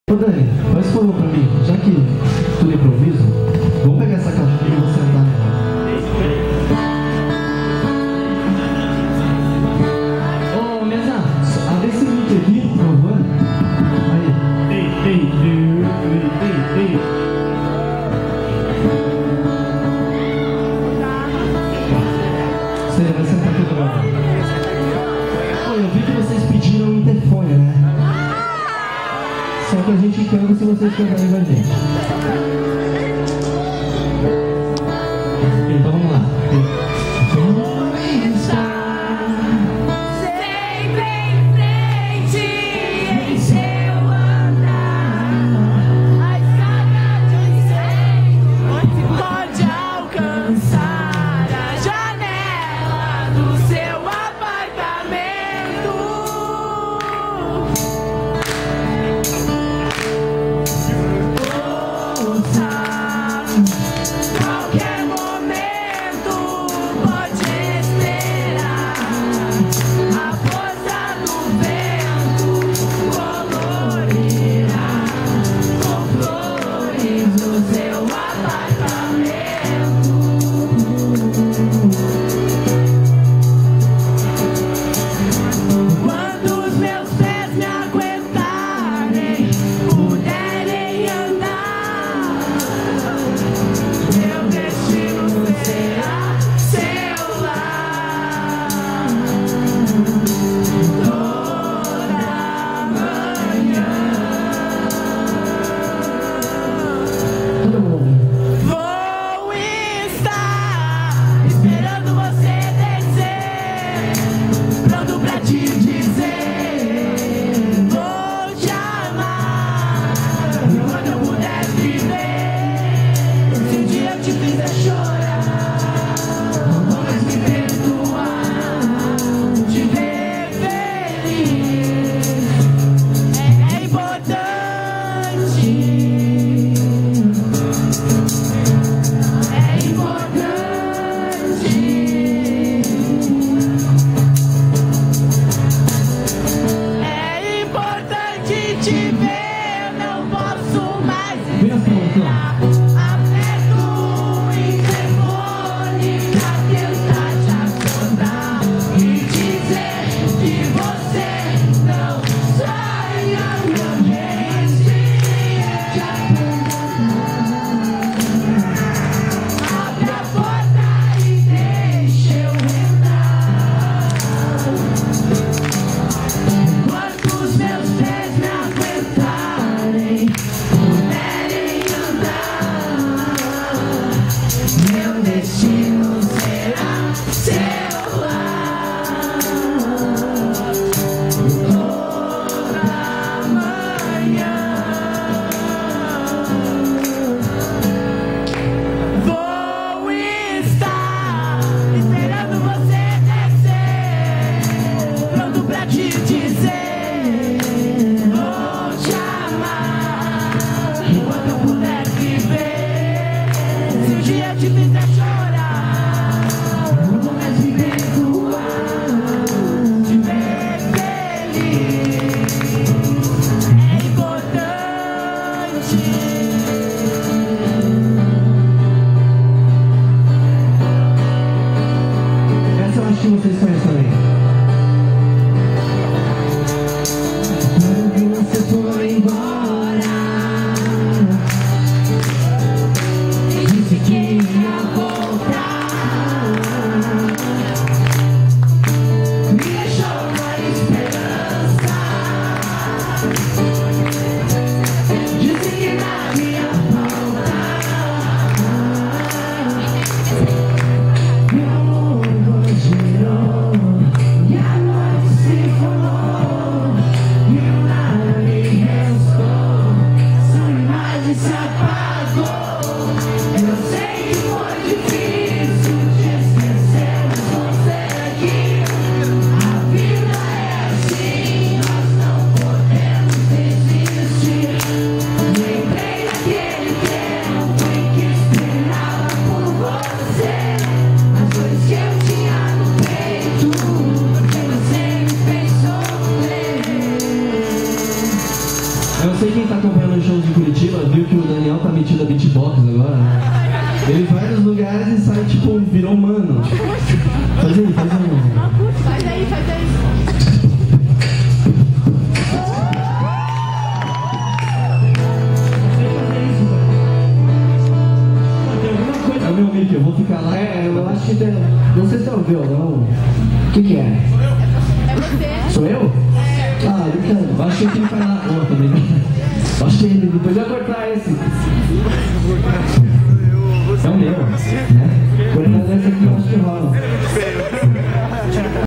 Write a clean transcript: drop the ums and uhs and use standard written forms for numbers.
Ô Dani, faz um favor pra mim, já que tudo é improviso, vamos pegar essa caixinha e você andar nela. Ô Mesa, abre esse link aqui, por favor. Aí. Ei. Você vai sentar aqui do lado. Pô, eu vi que vocês pediram um interfone, né? Só que a gente canta se vocês cantarem com a gente. Então vamos lá. Sempre em frente em seu andar, a escada de incêndio pode alcançar a janela do seu apartamento. Qualquer momento pode esperar a força do vento colorirá com flores o seu apartamento. Quando os meus pés me aguentarem, puderem andar, meu destino será seu lar. Toda manhã Todo mundo. vou estar esperando você descer, pronto pra te dizer: vou te amar quando eu puder viver. Se um dia eu te fizer chorar, vou mais me perdoar, te ver feliz é importante. É importante. É importante te ver, não posso mais esperar. Aperto o interfone pra tentar te acordar e dizer que você não sonha com gente. Abre a porta e deixa eu entrar. Enquanto os meus pés me aguentarem, puderem andar, meu destino será seu lar. Toda manhã vou estar esperando você descer, pronto pra te dizer: vou te amar enquanto eu puder viver. Se um dia eu te fizer chorar, eu vou mais me perdoar, te ver feliz é importante. Essa eu acho que vocês conhecem também. Quando você for embora, acompanhando os shows de Curitiba, viu que o Daniel tá metido a beatbox agora, né? Ele vai nos lugares e sai tipo, virou mano. Faz aí, faz aí. Faz aí, faz aí. É o meu mic, eu vou ficar lá. Eu acho que tem... Não sei se é o violão. O que é? É você. Sou eu? Ah, eu acho que ele vai lá. Oh, também. Acho que ele Depois eu vou cortar esse. é o meu.